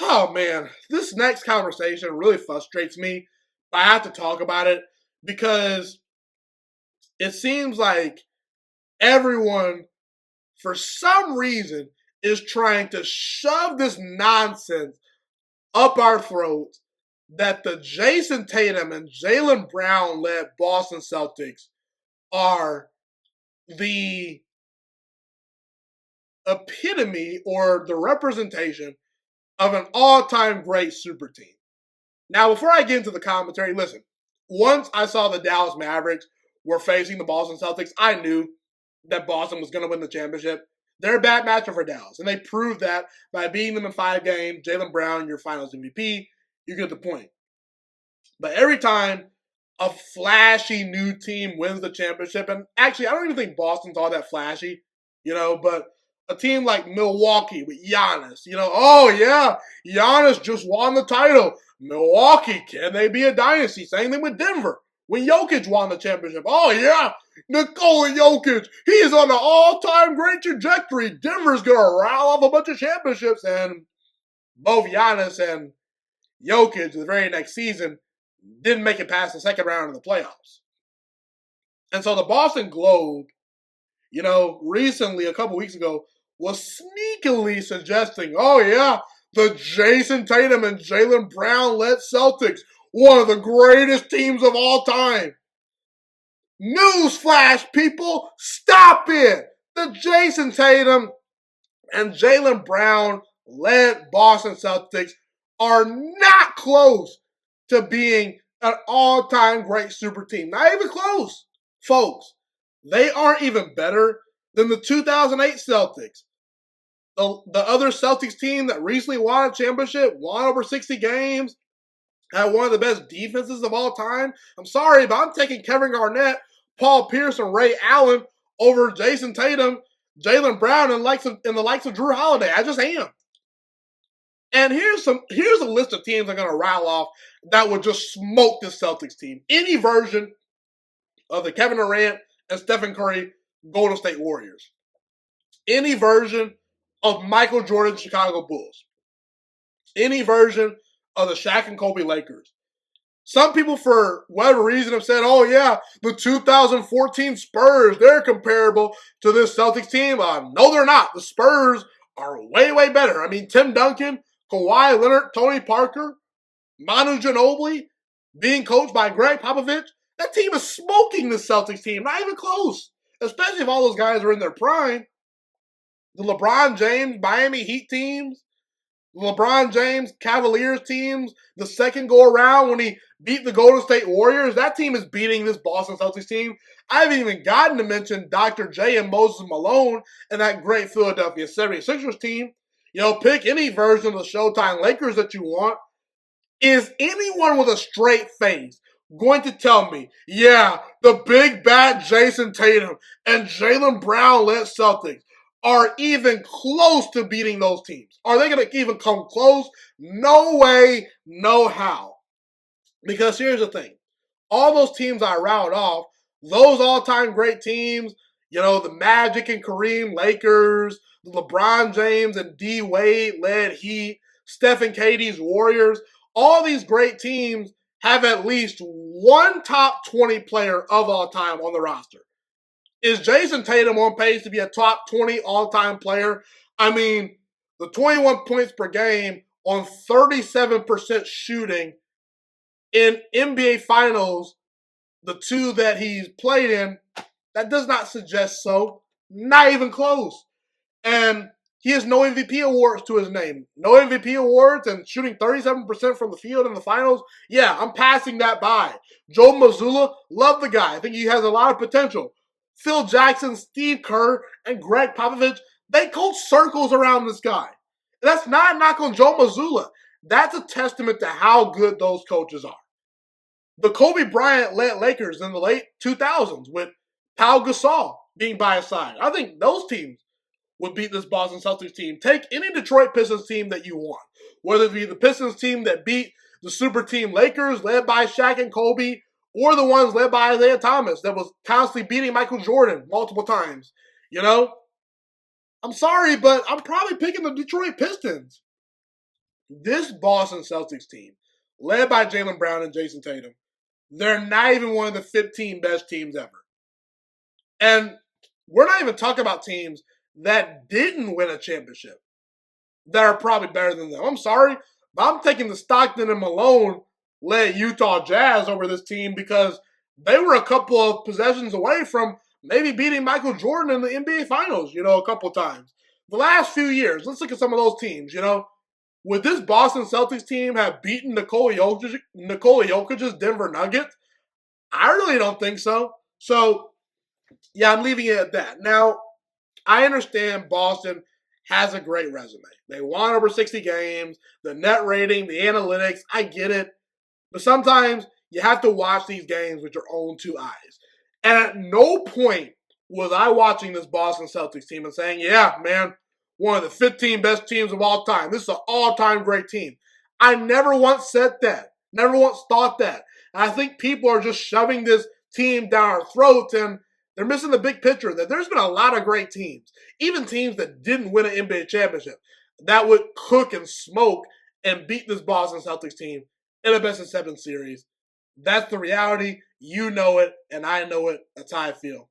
Oh man, this next conversation really frustrates me. I have to talk about it because it seems like everyone, for some reason, is trying to shove this nonsense up our throats that the Jason Tatum and Jaylen Brown led Boston Celtics are the epitome or the representation of an all-time great super team. Now, before I get into the commentary, listen, once I saw the Dallas Mavericks were facing the Boston Celtics, I knew that Boston was going to win the championship. They're a bad matchup for Dallas, and they proved that by beating them in 5 games. Jaylen Brown, your finals MVP, you get the point. But every time a flashy new team wins the championship, and actually, I don't even think Boston's all that flashy, but a team like Milwaukee with Giannis, oh yeah, Giannis just won the title. Milwaukee, can they be a dynasty? Same thing with Denver. When Jokic won the championship, oh yeah, Nikola Jokic, he is on an all-time great trajectory. Denver's going to rattle off a bunch of championships, and both Giannis and Jokic the very next season didn't make it past the second round of the playoffs. And so the Boston Globe, recently, a couple weeks ago, was sneakily suggesting, oh yeah, the Jason Tatum and Jaylen Brown led Celtics, one of the greatest teams of all time. Newsflash, people, stop it! The Jason Tatum and Jaylen Brown led Boston Celtics are not close to being an all-time great super team. Not even close, folks. They aren't even better than the 2008 Celtics. The other Celtics team that recently won a championship, won over 60 games, had one of the best defenses of all time. I'm sorry, but I'm taking Kevin Garnett, Paul Pierce, and Ray Allen over Jason Tatum, Jaylen Brown, and the likes of Drew Holiday. I just am. And here's a list of teams I'm going to rattle off that would just smoke the Celtics team. Any version of the Kevin Durant and Stephen Curry Golden State Warriors. Any version of Michael Jordan's Chicago Bulls. Any version of the Shaq and Kobe Lakers. Some people, for whatever reason, have said, oh yeah, the 2014 Spurs, they're comparable to this Celtics team. No, they're not. The Spurs are way, way better. I mean, Tim Duncan, Kawhi Leonard, Tony Parker, Manu Ginobili, being coached by Greg Popovich, that team is smoking the Celtics team. Not even close. Especially if all those guys are in their prime. The LeBron James Miami Heat teams, LeBron James Cavaliers teams, the second go around when he beat the Golden State Warriors, that team is beating this Boston Celtics team. I haven't even gotten to mention Dr. J and Moses Malone and that great Philadelphia 76ers team. Pick any version of the Showtime Lakers that you want. Is anyone with a straight face going to tell me, yeah, the big bad Jason Tatum and Jaylen Brown led Celtics are even close to beating those teams? Are they going to even come close? No way, no how. Because here's the thing. All those teams I rattled off, those all-time great teams, the Magic and Kareem Lakers, the LeBron James and D. Wade led Heat, Steph and KD's Warriors, all these great teams have at least one top 20 player of all time on the roster. Is Jason Tatum on pace to be a top 20 all-time player? I mean, the 21 points per game on 37% shooting in NBA Finals, the two that he's played in, that does not suggest so. Not even close. And he has no MVP awards to his name. No MVP awards and shooting 37% from the field in the finals. Yeah, I'm passing that by. Joe Mazzulla, love the guy. I think he has a lot of potential. Phil Jackson, Steve Kerr, and Greg Popovich, they coach circles around this guy. And that's not a knock on Joe Mazzulla. That's a testament to how good those coaches are. The Kobe Bryant-led Lakers in the late 2000s with Pau Gasol being by his side. I think those teams would beat this Boston Celtics team. Take any Detroit Pistons team that you want. Whether it be the Pistons team that beat the Superteam Lakers led by Shaq and Kobe, or the ones led by Isaiah Thomas that was constantly beating Michael Jordan multiple times. I'm sorry, but I'm probably picking the Detroit Pistons. This Boston Celtics team, led by Jaylen Brown and Jason Tatum, they're not even one of the 15 best teams ever. And we're not even talking about teams that didn't win a championship that are probably better than them. I'm sorry, but I'm taking the Stockton and Malone-led Utah Jazz over this team because they were a couple of possessions away from maybe beating Michael Jordan in the NBA Finals, a couple of times. The last few years, let's look at some of those teams, Would this Boston Celtics team have beaten Nikola Jokic's Denver Nuggets? I really don't think so. So, yeah, I'm leaving it at that. Now, I understand Boston has a great resume. They won over 60 games, the net rating, the analytics, I get it. But sometimes you have to watch these games with your own two eyes. And at no point was I watching this Boston Celtics team and saying, yeah, man, one of the 15 best teams of all time. This is an all-time great team. I never once said that. Never once thought that. And I think people are just shoving this team down our throats, and they're missing the big picture that there's been a lot of great teams, even teams that didn't win an NBA championship, that would cook and smoke and beat this Boston Celtics team in a best-of-7 series. That's the reality. You know it, and I know it. That's how I feel.